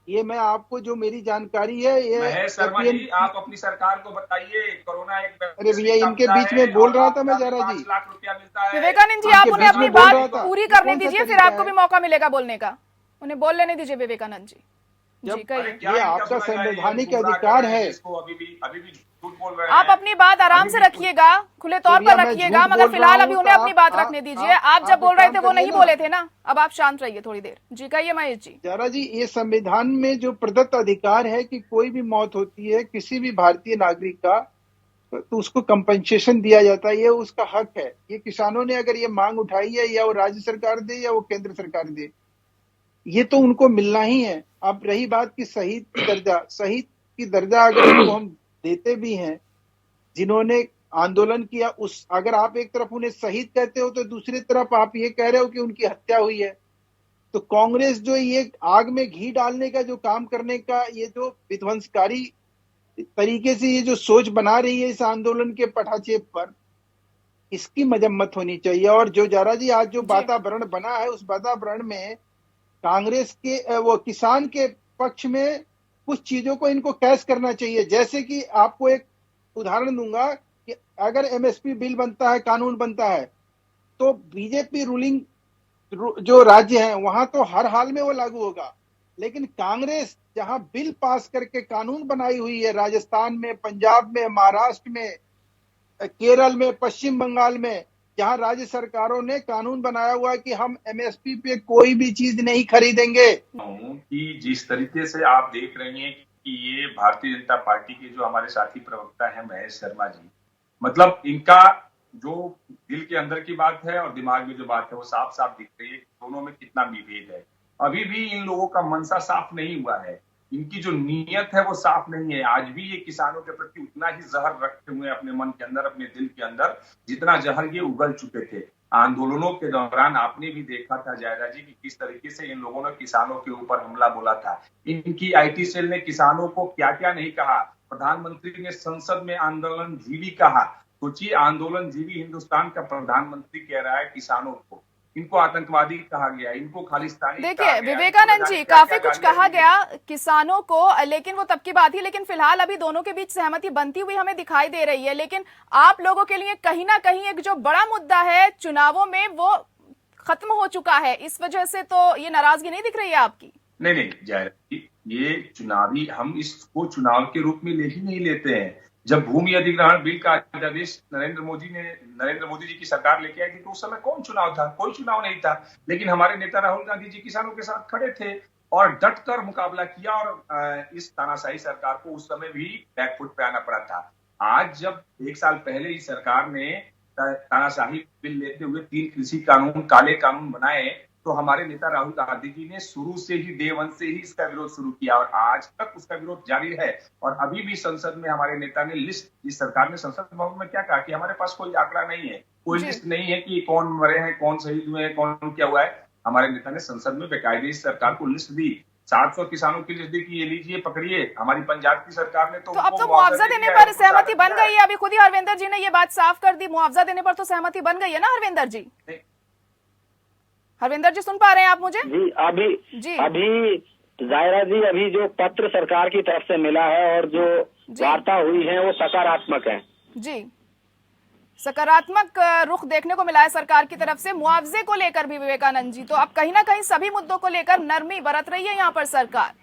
ये मैं आपको, जो मेरी जानकारी है, ये महेश शर्मा जी, आप अपनी सरकार को बताइए, कोरोना एक, अरे भैया इनके बीच में बोल रहा था मैं जरा जी। 5 लाख रुपया मिलता है। विवेकानंद जी, आप उन्हें अपनी बात पूरी करने दीजिए, फिर आपको भी मौका मिलेगा बोलने का। उन्हें बोल लेने दीजिए विवेकानंद जी। जी कहिए। ये आपका संवैधानिक अधिकार है। अभी भी झूठ बोल रहे आप हैं। अपनी बात आराम से रखिएगा, खुले तौर पर मैं रखिएगा, झूठ मगर बोल फिलहाल रहा अभी हूं उन्हें तो अपनी बात आप- रखने दीजिए। आप- आप जब आप बोल एक रहे काम थे वो करिए नहीं ना। बोले थे ना, अब आप शांत रहिए थोड़ी देर। जी कहिए महेश जी। जरा जी, ये संविधान में जो प्रदत्त अधिकार है कि कोई भी मौत होती है किसी भी भारतीय नागरिक का तो उसको कंपनसेशन दिया जाता है, ये उसका हक है। ये किसानों ने अगर ये मांग उठाई है, या वो राज्य सरकार दे या वो केंद्र सरकार दे, ये तो उनको मिलना ही है। अब रही बात की शहीद की दर्जा अगर उनको हम देते भी हैं, जिन्होंने आंदोलन किया, उस अगर आप एक तरफ उन्हें शहीद कहते हो तो दूसरी तरफ आप ये कह रहे हो कि उनकी हत्या हुई है। तो कांग्रेस जो ये आग में घी डालने का जो काम करने का, ये जो विध्वंसकारी तरीके से ये जो सोच बना रही है इस आंदोलन के पटाक्षेप पर, इसकी मजम्मत होनी चाहिए। और जो जरा जी आज जो वातावरण बना है, उस वातावरण में कांग्रेस के वो किसान के पक्ष में कुछ चीजों को इनको कैश करना चाहिए। जैसे कि आपको एक उदाहरण दूंगा कि अगर एमएसपी बिल बनता है, कानून बनता है, तो बीजेपी रूलिंग जो राज्य हैं वहां तो हर हाल में वो लागू होगा। लेकिन कांग्रेस जहां बिल पास करके कानून बनाई हुई है, राजस्थान में, पंजाब में, महाराष्ट्र में, केरल में, पश्चिम बंगाल में, जहां राज्य सरकारों ने कानून बनाया हुआ है कि हम एमएसपी पे कोई भी चीज नहीं खरीदेंगे। कि जिस तरीके से आप देख रही हैं कि ये भारतीय जनता पार्टी के जो हमारे साथी प्रवक्ता हैं महेश शर्मा जी, मतलब इनका जो दिल के अंदर की बात है और दिमाग में जो बात है वो साफ साफ दिख रही है, दोनों में कितना विभेद है। अभी भी इन लोगों का मनसा साफ नहीं हुआ है, इनकी जो नीयत है वो साफ नहीं है। आज भी ये किसानों के प्रति उतना ही जहर रखे हुए हैं अपने मन के अंदर, अपने दिल के अंदर, जितना जहर ये उगल चुके थे। आंदोलनों के दौरान आपने भी देखा था जायदा जी कि किस तरीके से इन लोगों ने किसानों के ऊपर हमला बोला था। इनकी आईटी सेल ने किसानों को क्या क्या नहीं कहा। प्रधानमंत्री ने संसद में आंदोलन जीवी कहा। सोचिए, आंदोलन जीवी हिंदुस्तान का प्रधानमंत्री कह रहा है किसानों को। इनको आतंकवादी कहा गया, इनको खालिस्तानी देखिए कहा गया, विवेकानंद जी, क्या काफी क्या कुछ गालियां कहा दी गया किसानों को, लेकिन वो तब की बात ही। लेकिन फिलहाल अभी दोनों के बीच सहमति बनती हुई हमें दिखाई दे रही है। लेकिन आप लोगों के लिए कहीं ना कहीं एक जो बड़ा मुद्दा है चुनावों में, वो खत्म हो चुका है। इस वजह से तो ये नाराजगी नहीं दिख रही है आपकी? नहीं जायरा, ये चुनावी, हम इसको चुनाव के रूप में ले ही नहीं लेते हैं। जब भूमि अधिग्रहण बिल का अध्यादेश नरेंद्र मोदी जी की सरकार लेके आई थी, तो उस समय कौन चुनाव था? कोई चुनाव नहीं था। लेकिन हमारे नेता राहुल गांधी जी किसानों के साथ खड़े थे और डट कर मुकाबला किया, और इस तानाशाही सरकार को उस समय भी बैकफुट पे आना पड़ा था। आज जब 1 साल पहले ही सरकार ने तानाशाही बिल लेते हुए 3 कृषि कानून, काले कानून बनाए, तो हमारे नेता राहुल गांधी जी ने शुरू से ही, डे 1 से ही इसका विरोध शुरू किया और आज तक उसका विरोध जारी है। और अभी भी संसद में हमारे नेता ने लिस्ट, इस सरकार ने संसद भवन में क्या कहा कि हमारे पास कोई आंकड़ा नहीं है, कोई लिस्ट नहीं है कि कौन मरे हैं, कौन शहीद हुए हैं, कौन क्या हुआ है। हमारे नेता ने संसद में बेकायदे इस सरकार को लिस्ट दी, 700 किसानों की लिस्ट दी कि ये लीजिए पकड़िए। हमारी पंजाब की सरकार ने तो अब तो मुआवजा देने पर सहमति बन गई है। अभी खुद ही हरविंदर जी ने ये बात साफ कर दी, मुआवजा देने पर तो सहमति बन गई है ना हरविंदर जी? हरविंदर जी सुन पा रहे हैं आप मुझे? जी अभी जायरा जी, अभी जो पत्र सरकार की तरफ से मिला है और जो वार्ता हुई है वो सकारात्मक है। जी, सकारात्मक रुख देखने को मिला है सरकार की तरफ से। मुआवजे को लेकर भी विवेकानंद जी, तो अब कहीं ना कहीं सभी मुद्दों को लेकर नरमी बरत रही है यहाँ पर सरकार।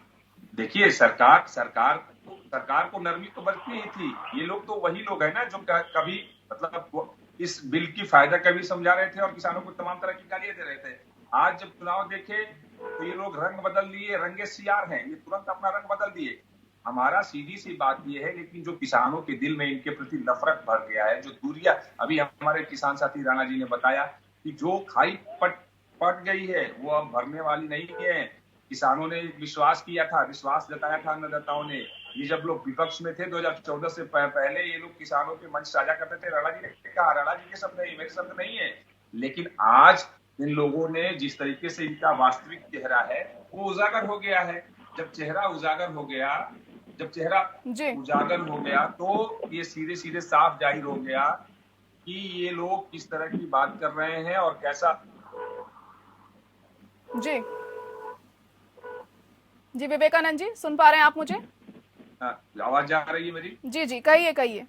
देखिए, सरकार को नरमी तो बरतनी ही थी। ये लोग तो वही लोग हैं ना जो कभी, मतलब इस बिल की फायदा कभी समझा रहे थे और किसानों को तमाम तरह की गालियां दे रहे थे। आज जब चुनाव देखे तो ये लोग रंग बदल लिए, रंगे सियार हैं, ये तुरंत अपना रंग बदल दिए। हमारा सीधी सी बात ये है, लेकिन जो किसानों के दिल में इनके प्रति नफरत भर गया है, जो दूरियां, अभी हमारे किसान साथी राणा जी ने बताया कि जो खाई पट गई है वो अब भरने वाली नहीं है। किसानों ने विश्वास किया था, विश्वास जताया था अन्नदाताओं ने। ये जब लोग विपक्ष में थे 2014 से पहले, ये लोग किसानों के मंच साझा करते थे। राणा जी ने कहा, राणा जी के शब्द नहीं, मेरे शब्द नहीं है। लेकिन आज इन लोगों ने जिस तरीके से इनका वास्तविक चेहरा है वो उजागर हो गया है। जब चेहरा उजागर हो गया तो ये सीधे सीधे साफ जाहिर हो गया कि ये लोग किस तरह की बात कर रहे हैं और कैसा। जी विवेकानंद जी सुन पा रहे हैं आप मुझे? आवाज जा रही है मेरी? जी कहिए।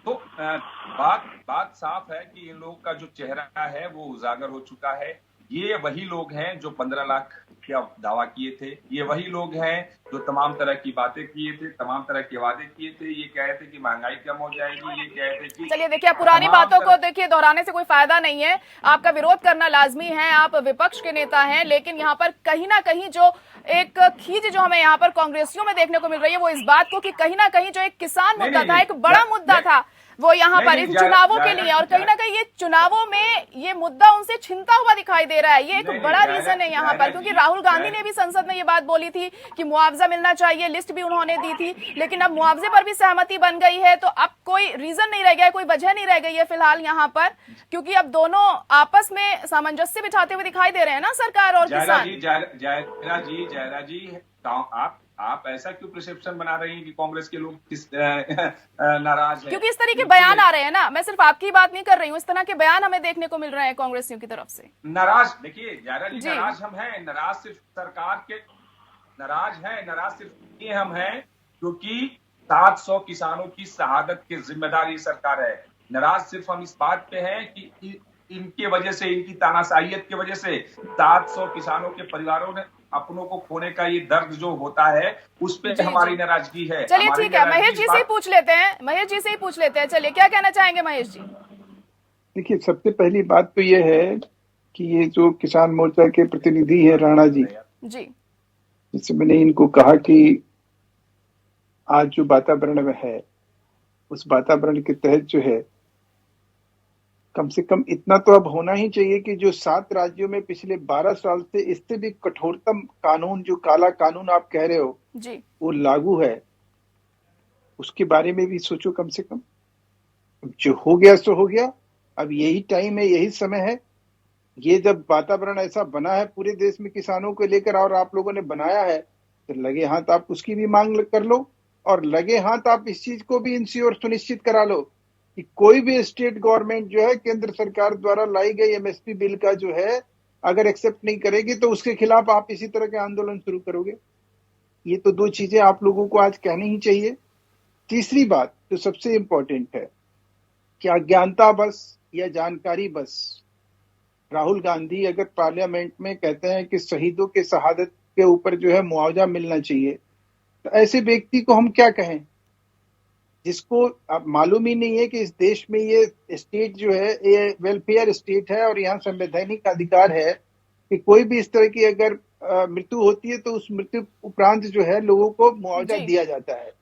तो बात साफ है कि इन लोगों का जो चेहरा है वो उजागर हो चुका है। ये वही लोग हैं जो 15 लाख का दावा किए थे, ये वही लोग हैं जो तमाम तरह की बातें किए थे, तमाम तरह के वादे किए थे, ये कह रहे थे कि महंगाई कम हो जाएगी, ये कह रहे थे कि चलिए देखिए, आप पुरानी बातों को देखिए दोहराने से कोई फायदा नहीं है। आपका विरोध करना लाजमी है, आप विपक्ष के नेता हैं, लेकिन यहाँ पर कहीं ना कहीं जो एक खींच जो हमें यहाँ पर कांग्रेसियों में देखने को मिल रही है वो इस बात को कि कहीं ना कहीं जो एक किसान मुद्दा था, एक बड़ा मुद्दा था, वो यहाँ पर इन चुनावों के लिए, और कहीं ना कहीं ये चुनावों में ये मुद्दा उनसे छिनता हुआ दिखाई दे रहा है। ये एक बड़ा रीजन है यहाँ पर, क्योंकि राहुल गांधी ने भी संसद में ये बात बोली थी कि मुआवजा मिलना चाहिए, लिस्ट भी उन्होंने दी थी, लेकिन अब मुआवजे पर भी सहमति बन गई है, तो अब कोई रीजन नहीं रह गया, कोई वजह नहीं रह गई है फिलहाल यहाँ पर, क्योंकि अब दोनों आपस में सामंजस्य बिठाते हुए दिखाई दे रहे हैं ना, सरकार और किसान। जायरा जी, आप ऐसा क्यों प्रिसेप्शन बना रही हैं कि कांग्रेस के लोग किस नाराज हैं? क्योंकि इस तरह के बयान आ रहे हैं ना, मैं सिर्फ आपकी बात नहीं कर रही हूँ, इस तरह के बयान हमें देखने को मिल रहे हैं कांग्रेसियों की तरफ से। नाराज, देखिए जायरा जी, नाराज हम हैं, नाराज सिर्फ सरकार के नाराज सिर्फ ये हम हैं क्योंकि 700 किसानों की शहादत की जिम्मेदारी सरकार है। नाराज सिर्फ हम इस बात पे हैं कि इनके वजह से, इनकी तानाशाहियत की वजह से 700 किसानों के परिवारों ने अपनों को खोने का ये दर्द जो होता है, उस पे हमारी नाराजगी है। चलिए ठीक है, महेश जी से ही पूछ लेते हैं, चलिए क्या कहना चाहेंगे महेश जी? देखिए, सबसे पहली बात तो ये है कि ये जो किसान मोर्चा के प्रतिनिधि हैं राणा जी, जिससे मैंने इनको कहा कि आज जो वातावरण में है, उस वातावरण के तहत जो है, कम से कम इतना तो अब होना ही चाहिए कि जो 7 राज्यों में पिछले 12 साल से इससे भी कठोरतम कानून, जो काला कानून आप कह रहे हो जी, वो लागू है, उसके बारे में भी सोचो कम से कम। जो हो गया सो हो गया, अब यही टाइम है, यही समय है। ये जब वातावरण ऐसा बना है पूरे देश में किसानों को लेकर, और आप लोगों ने बनाया है, तो लगे हाथ आप उसकी भी मांग कर लो, और लगे हाथ आप इस चीज को भी इंश्योर सुनिश्चित करा लो कि कोई भी स्टेट गवर्नमेंट जो है केंद्र सरकार द्वारा लाई गई एमएसपी बिल का जो है अगर एक्सेप्ट नहीं करेगी तो उसके खिलाफ आप इसी तरह के आंदोलन शुरू करोगे। ये तो 2 चीजें आप लोगों को आज कहनी ही चाहिए। तीसरी बात जो सबसे इंपॉर्टेंट है कि अज्ञानता बस या जानकारी बस, राहुल गांधी अगर पार्लियामेंट में कहते हैं कि शहीदों के शहादत के ऊपर जो है मुआवजा मिलना चाहिए, तो ऐसे व्यक्ति को हम क्या कहें जिसको अब मालूम ही नहीं है कि इस देश में ये स्टेट जो है ये वेलफेयर स्टेट है और यहाँ संवैधानिक अधिकार है कि कोई भी इस तरह की अगर मृत्यु होती है तो उस मृत्यु उपरांत जो है लोगों को मुआवजा दिया जाता है।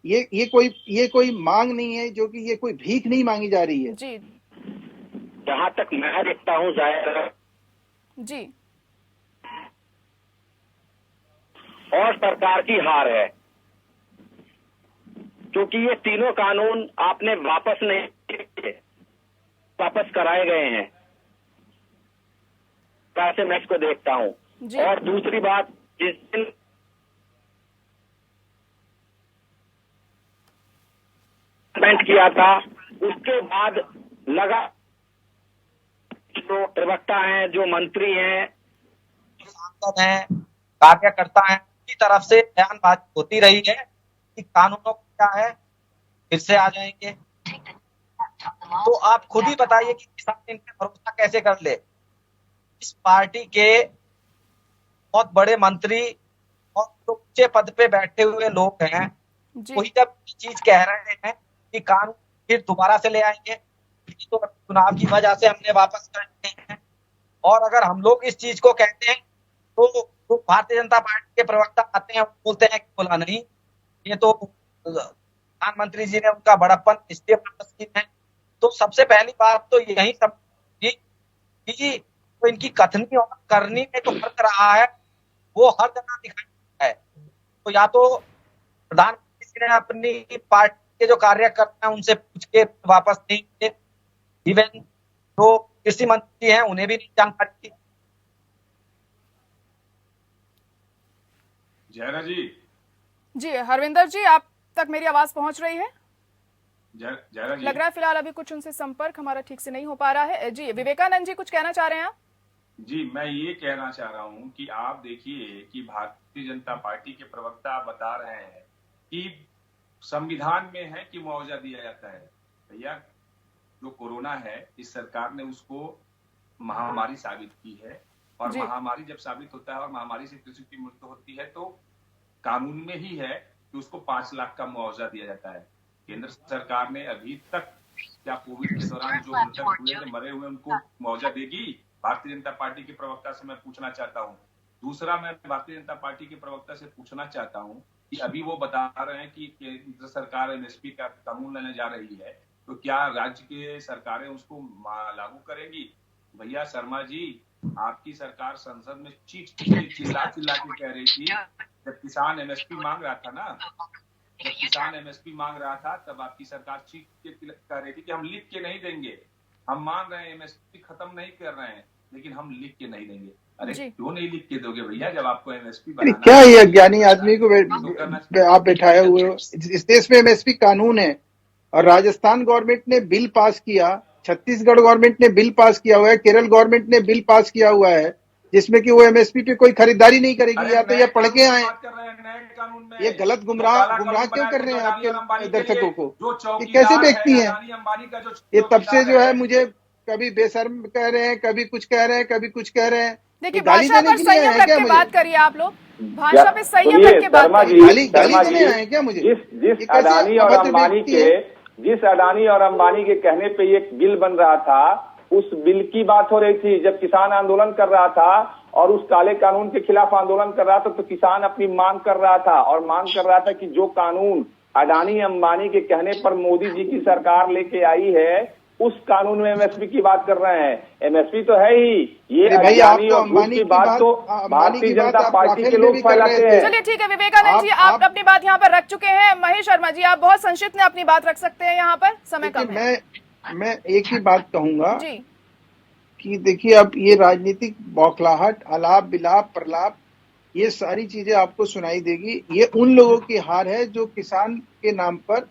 ये कोई मांग नहीं है, जो कि ये कोई भीख नहीं मांगी जा रही है जी। जहां तक मैं देखता हूँ जी, और सरकार की हार है, क्योंकि ये तीनों कानून आपने वापस कराए गए हैं, कैसे मैं इसको देखता हूँ। और दूसरी बात, जिस दिन किया था उसके बाद लगा जो प्रवक्ता हैं, जो मंत्री हैं, सांसद हैं, कार्यकर्ता हैं, की तरफ से बयानबाजी होती रही है कि कानूनों को क्या है, फिर से आ जाएंगे। तो आप खुद ही बताइए कि किसान इन पे भरोसा कैसे कर ले। इस पार्टी के बहुत बड़े मंत्री और ऊंचे पद पे बैठे हुए लोग हैं, वही जब चीज कह रहे हैं कि कानून फिर दोबारा से ले आएंगे, तो चुनाव की वजह से हमने वापस कर दिए हैं। और अगर हम लोग इस चीज को कहते हैं तो भारतीय जनता पार्टी के प्रवक्ता आते हैं, बोलते हैं कि बोला नहीं, ये तो प्रधानमंत्री जी ने उनका बड़प्पन इसलिए वापस की है। तो सबसे पहली बात तो यही समझिए कि तो इनकी कथनी और करनी में जो फर्क रहा है वो हर जगह दिखाई देता है। तो या तो प्रधानमंत्री जी ने अपनी पार्टी के जो कार्यकर्ता हैं उनसे पूछ के वापस नहीं किए, इवन जो कृषि मंत्री हैं उन्हें भी नहीं जानकारी। जयरा जी, हरविंदर जी, आप तक मेरी आवाज पहुंच रही है? जयरा जी, लग रहा है फिलहाल अभी कुछ उनसे संपर्क हमारा ठीक से नहीं हो पा रहा है। जी, विवेकानंद जी कुछ कहना चाह रहे हैं आप? जी, मैं ये कहना चाह रहा हूं कि आप देखिए कि भारतीय जनता पार्टी के प्रवक्ता बता रहे हैं कि संविधान में है कि मुआवजा दिया जाता है। भैया, जो कोरोना है इस सरकार ने उसको महामारी साबित की है। और जी। महामारी जब साबित होता है और महामारी से किसी की मृत्यु होती है तो कानून में ही है कि उसको 5 लाख का मुआवजा दिया जाता है। केंद्र सरकार ने अभी तक क्या कोविड के दौरान जो मृतक हुए, मरे हुए, उनको मुआवजा देगी? भारतीय जनता पार्टी के प्रवक्ता से मैं पूछना चाहता हूँ। दूसरा, मैं भारतीय जनता पार्टी के प्रवक्ता से पूछना चाहता हूँ कि अभी वो बता रहे हैं कि केंद्र सरकार एमएसपी का कानून लाने जा रही है, तो क्या राज्य के सरकारें उसको लागू करेंगी? भैया शर्मा जी, आपकी सरकार संसद में चिल्ला चिल्ला के कह रही थी, जब किसान एमएसपी मांग रहा था ना, जब किसान एमएसपी मांग रहा था, तब आपकी सरकार चीख के कह रही थी कि हम लिख के नहीं देंगे, हम मांग रहे हैं, एमएसपी खत्म नहीं कर रहे हैं, लेकिन हम लिख के नहीं देंगे। अरे क्यों नहीं लिख के दोगे भैया, जब आपको एमएसपी बनाना क्या ये अज्ञानी आदमी को आप बैठाए हुए हो? इस देश में एमएसपी कानून है और राजस्थान गवर्नमेंट ने बिल पास किया, छत्तीसगढ़ गवर्नमेंट ने बिल पास किया हुआ है, केरल गवर्नमेंट ने बिल पास किया हुआ है जिसमें कि वो एमएसपी पे कोई खरीदारी नहीं करेगी। या तो ये पढ़ के आए, ये गलत गुमराह क्यों कर रहे हैं आपके दर्शकों को? ये कैसे व्यक्ति हैं? ये तब से जो है मुझे कभी बेशर्म कह रहे हैं, कभी कुछ कह रहे हैं, कभी कुछ कह रहे हैं। देखिए, भाषा पर संयम रख के बात करिए आप लोग, भाषा पे संयम रख के बात करिए। गाली देने आए हैं क्या मुझे? जिस अडानी और अंबानी के कहने पे ये बिल बन रहा था, उस बिल की बात हो रही थी जब किसान आंदोलन कर रहा था और उस काले कानून के खिलाफ आंदोलन कर रहा था, तो किसान अपनी मांग कर रहा था और मांग कर रहा था कि जो कानून अडानी अंबानी के कहने पर मोदी जी की सरकार लेके आई है, उस कानून में एमएसपी की बात कर रहे हैं। एमएसपी तो है ही, ये अडानी और अंबानी की बात तो भारतीय जनता पार्टी के लोग फैलाते हैं। चलिए ठीक है विवेकानंद जी, आप अपनी बात यहाँ पर रख चुके हैं। महेश शर्मा जी, आप बहुत संक्षिप्त में अपनी बात रख सकते हैं, यहाँ पर समय कम है। मैं एक ही बात कहूंगा कि देखिए, अब ये राजनीतिक बौखलाहट, अलाप बिलाप प्रलाप, ये सारी चीजें आपको सुनाई देगी। ये उन लोगों की हार है जो किसान के नाम पर,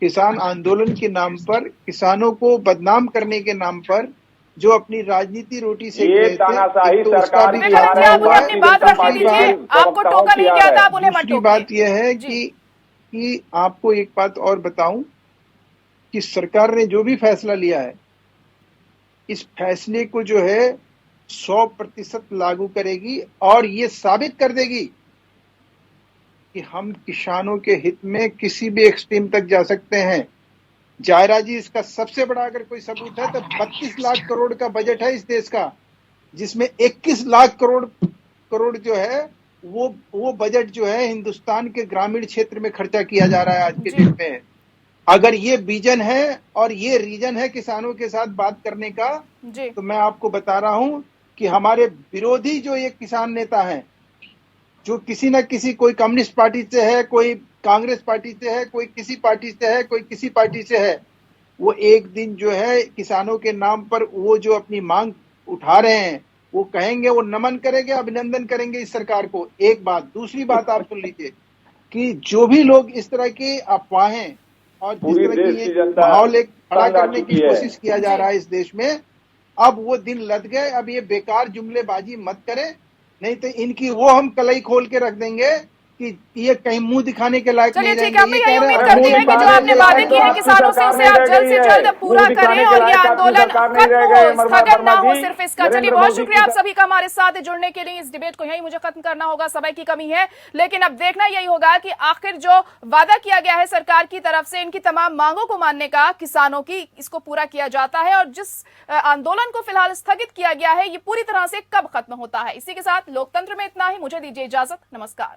किसान आंदोलन के नाम पर, किसानों को बदनाम करने के नाम पर जो अपनी राजनीति रोटी से ये तानाशाही सरकार की हार है। आपको टोका नहीं गया था, आप उन्हें मत टोकिए। बात यह है कि आपको एक बात और बताऊं कि सरकार ने जो भी फैसला लिया है, इस फैसले को जो है 100% लागू करेगी और ये साबित कर देगी कि हम किसानों के हित में किसी भी एक्सट्रीम तक जा सकते हैं। जायरा जी, इसका सबसे बड़ा अगर कोई सबूत है तो 32 लाख करोड़ का बजट है इस देश का, जिसमें 21 लाख करोड़ जो है वो बजट जो है हिंदुस्तान के ग्रामीण क्षेत्र में खर्चा किया जा रहा है आज के दिन में। अगर ये विजन है और ये रीजन है किसानों के साथ बात करने का, तो मैं आपको बता रहा हूं कि हमारे विरोधी जो ये किसान नेता हैं, जो किसी न किसी, कोई कम्युनिस्ट पार्टी से है, कोई कांग्रेस पार्टी से है, कोई किसी पार्टी से है, कोई किसी पार्टी से है, वो एक दिन जो है किसानों के नाम पर वो जो अपनी मांग उठा रहे हैं, वो कहेंगे, वो नमन करेंगे, अभिनंदन करेंगे इस सरकार को। एक बात। दूसरी बात आप सुन लीजिए कि जो भी लोग इस तरह की अफवाहें और जिस तरह की माहौल खड़ा करने की कोशिश किया जा रहा है इस देश में, अब वो दिन लद गए। अब ये बेकार जुमलेबाजी मत करें, नहीं तो इनकी वो हम कलाई खोल के रख देंगे कि ये कहीं मुंह दिखाने के लायक नहीं रहेंगे। चलिए ठीक है, यही उम्मीद करती हैं कि जो आपने वादे किए हैं किसानों से, उसे आप जल्द से जल्द पूरा करें और ये आंदोलन खत्म हो, स्थगन ना हो सिर्फ इसका। चलिए, बहुत शुक्रिया आप सभी का हमारे साथ जुड़ने के लिए। इस डिबेट को यही मुझे खत्म करना होगा, समय की कमी है, लेकिन अब देखना यही होगा कि आखिर जो वादा किया गया है सरकार की तरफ से, इनकी तमाम मांगों को मानने का किसानों की, इसको पूरा किया जाता है, और जिस आंदोलन को फिलहाल स्थगित किया गया है, ये पूरी तरह से कब खत्म होता है। इसी के साथ लोकतंत्र में इतना ही। मुझे दीजिए इजाजत, नमस्कार।